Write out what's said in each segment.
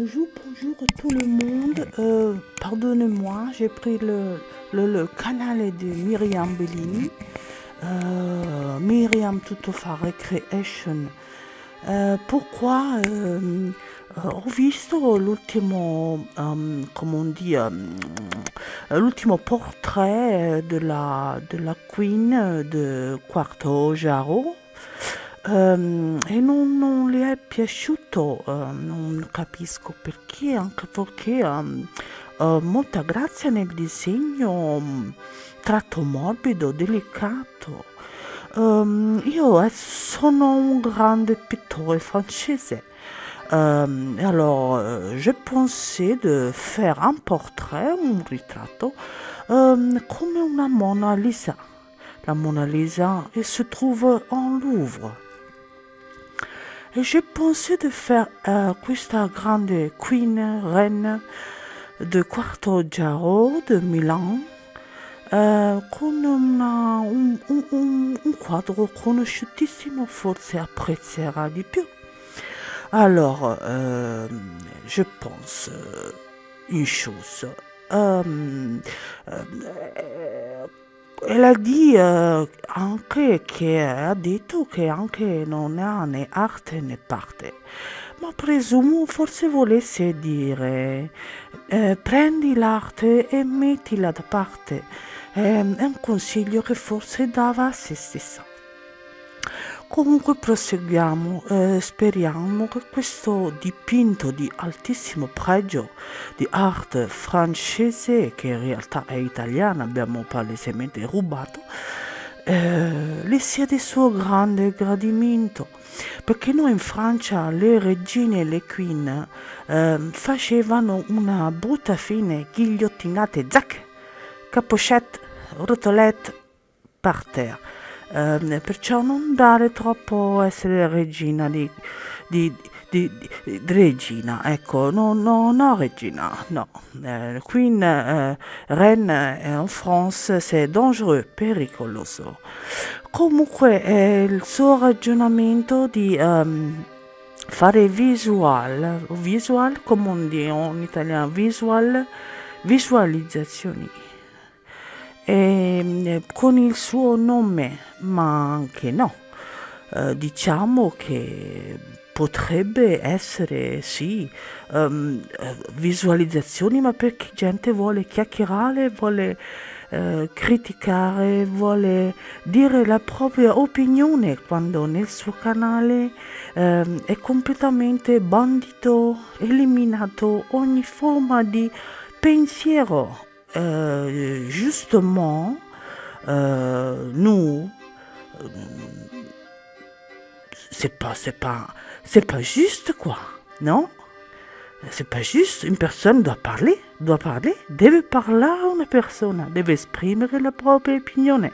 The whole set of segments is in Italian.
Bonjour, bonjour à tout le monde. Pardonnez-moi, j'ai pris le canal de Miriam Bellini, Miriam Tutofa Recreation. Pourquoi ho visto l'ultimo portrait della Queen de Quarto Giaro. E non le è piaciuto, non capisco perché, anche perché molta grazia nel disegno, tratto morbido, delicato. Io sono un grande pittore français. Alors, je pensais de faire un portrait, un ritratto, come una Mona Lisa. La Mona Lisa, elle se trouve en Louvre. Et j'ai pensé de faire questa grande queen, reine de Quarto de Milan, con un quadro conosciutissimo, forse apprezzerà di più. Alors, je pense une chose. Ha detto che anche non ha né arte né parte, ma presumo forse volesse dire prendi l'arte e mettila da parte. È un consiglio che forse dava a se stessa. Comunque proseguiamo, speriamo che questo dipinto di altissimo pregio di arte francese, che in realtà è italiana, abbiamo palesemente rubato, le sia di suo grande gradimento, perché noi in Francia le regine e le queen facevano una brutta fine, ghigliottinate, zac, capochette, rotolette, par terre. Perciò non dare troppo essere regina di regina, ecco, no regina, no. Queen, reine en France, c'est dangereux, pericoloso. Comunque il suo ragionamento di fare visual, come on dit in italiano, visualizzazioni. Con il suo nome, ma anche no. Diciamo che potrebbe essere sì, visualizzazioni, ma perché gente vuole chiacchierare, vuole criticare, vuole dire la propria opinione, quando nel suo canale è completamente bandito, eliminato ogni forma di pensiero. Justement, nous, c'est pas juste quoi, non? C'est pas juste, une personne doit parler, deve parlare a una persona, deve esprimere la propria opinione,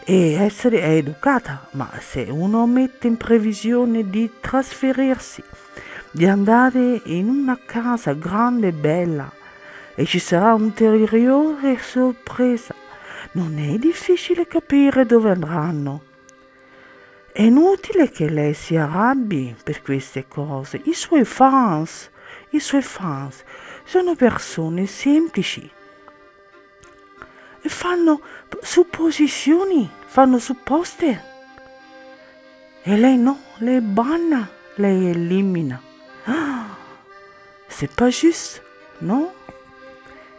e essere educata, ma se uno mette in previsione di trasferirsi, di andare in una casa grande e bella e ci sarà un'ulteriore sorpresa, non è difficile capire dove andranno. È inutile che lei si arrabbi per queste cose. I suoi fans sono persone semplici e fanno supposizioni, fanno supposte. E lei no, lei banna, lei elimina. Ah, c'est pas juste, non?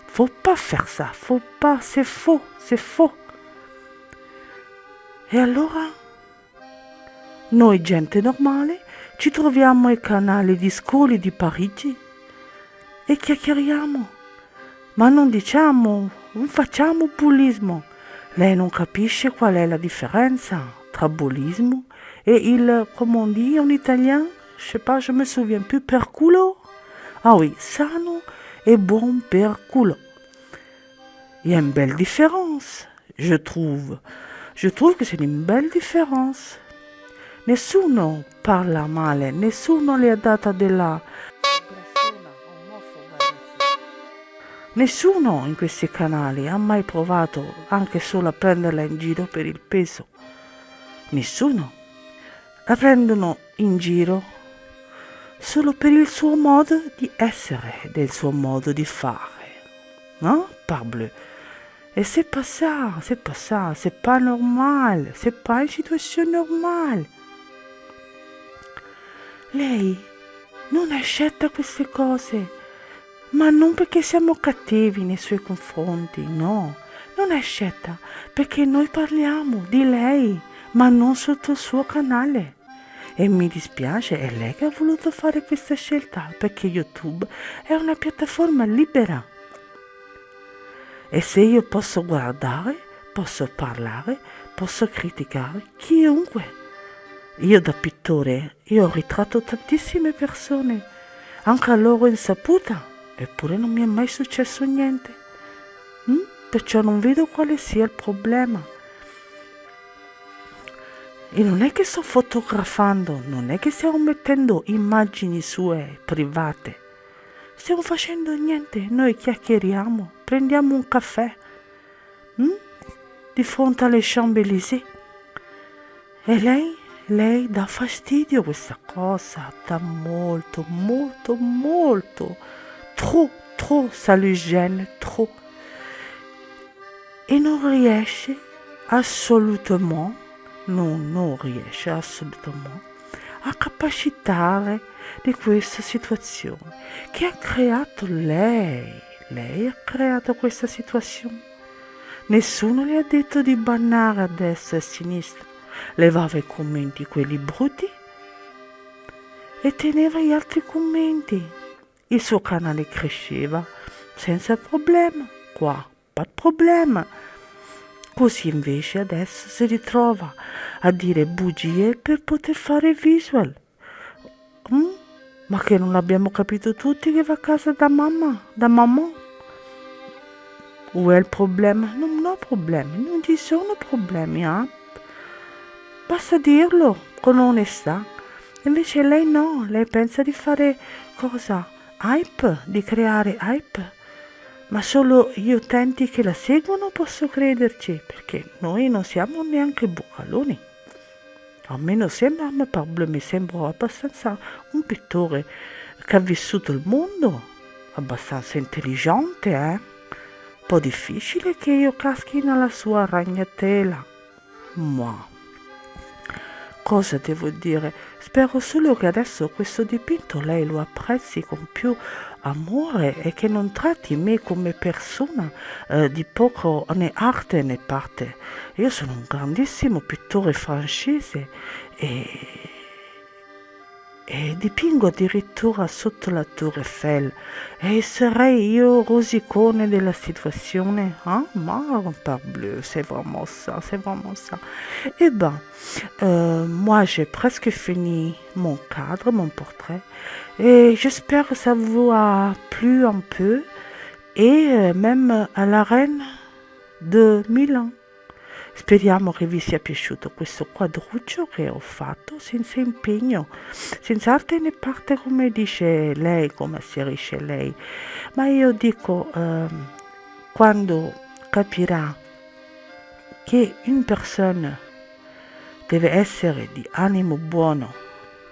Faut pas faire ça, c'est faux. E allora, noi gente normale ci troviamo ai canali di Scoli di Parigi e chiacchieriamo, ma non facciamo bullismo. Lei non capisce qual è la differenza tra bullismo e il, come on dit en italien, je sais pas, je me souviens plus, per culo? Ah oui, sano et bon per culo. Il y a une belle différence, je trouve. Je trouve que c'est une belle différence. Nessuno parla male, nessuno le ha data della persona omofoba. Nessuno in questi canali ha mai provato anche solo a prenderla in giro per il peso. Nessuno. La prendono in giro solo per il suo modo di essere, del suo modo di fare. Non? Parbleu. Et c'est pas ça, c'est pas normal, c'est pas une situation normale. Lei non accetta queste cose, ma non perché siamo cattivi nei suoi confronti, no. Non accetta perché noi parliamo di lei, ma non sotto il suo canale. E mi dispiace, è lei che ha voluto fare questa scelta, perché YouTube è una piattaforma libera. E se io posso guardare, posso parlare, posso criticare chiunque. Io da pittore, io ho ritratto tantissime persone, anche a loro insaputa, eppure non mi è mai successo niente. Perciò non vedo quale sia il problema. E non è che sto fotografando, non è che stiamo mettendo immagini sue private. Stiamo facendo niente, noi chiacchieriamo, prendiamo un caffè di fronte alle Champs-Élysées. E lei dà fastidio questa cosa, dà molto, trop, ça lui gêne, trop. E non riesce assolutamente a capacitare di questa situazione che ha creato lei. Lei ha creato questa situazione. Nessuno le ha detto di bannare a destra e a sinistra. Levava i commenti, quelli brutti, e teneva gli altri commenti. Il suo canale cresceva senza problema. Qua, pas de problema. Così invece adesso si ritrova a dire bugie per poter fare visual. Ma che non abbiamo capito tutti che va a casa da mamma? Où è il problema? Non ho problemi, non ci sono problemi, Basta dirlo con onestà. Invece lei no, lei pensa di fare cosa? Hype, di creare hype. Ma solo gli utenti che la seguono posso crederci, perché noi non siamo neanche bucaloni. Almeno sembra, mi sembra abbastanza un pittore che ha vissuto il mondo, abbastanza intelligente, Un po' difficile che io caschi nella sua ragnatela. Ma cosa devo dire? Spero solo che adesso questo dipinto lei lo apprezzi con più amore e che non tratti me come persona di poco né arte né parte. Io sono un grandissimo pittore francese e dipingo addirittura sotto la Tour Eiffel e sarei io rosicone della situazione, Ma parbleu, c'est vraiment ça. Eh ben, moi j'ai presque fini mon cadre, mon portrait, et j'espère que ça vous a plu un peu, et même à la reine de Milan. Speriamo che vi sia piaciuto questo quadruccio che ho fatto senza impegno, senza arte né parte come dice lei, come asserisce lei. Ma io dico, quando capirà che una persona deve essere di animo buono,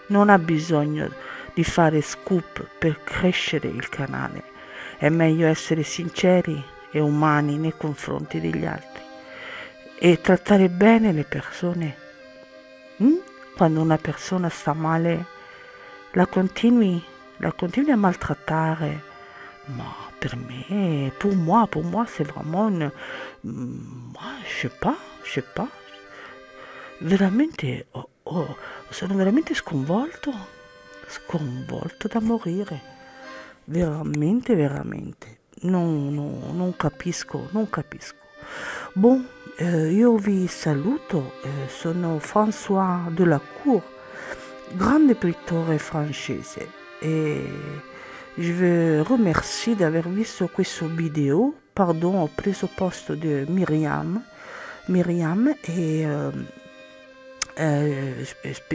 non ha bisogno di fare scoop per crescere il canale, è meglio essere sinceri e umani nei confronti degli altri. E trattare bene le persone. Quando una persona sta male, la continui a maltrattare. Ma per me, pour moi, c'est vraiment je sais pas. Veramente, sono veramente sconvolto da morire. Veramente. Non capisco. Bon, io vi saluto, sono François Delacour, grande pittore francese, e je veux remercier d'aver visto questo video. Pardon, ho preso posto di Miriam e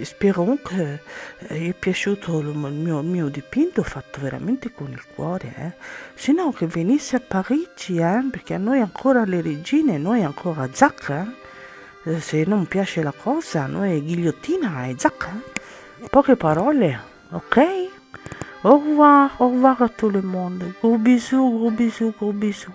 spero che gli è piaciuto il mio dipinto fatto veramente con il cuore, se no che venisse a Parigi, perché a noi ancora le regine, noi ancora zac, se non piace la cosa noi ghigliottina e zac, poche parole, ok? Au revoir à tout le monde. Gros bisous, gros bisous, gros bisous.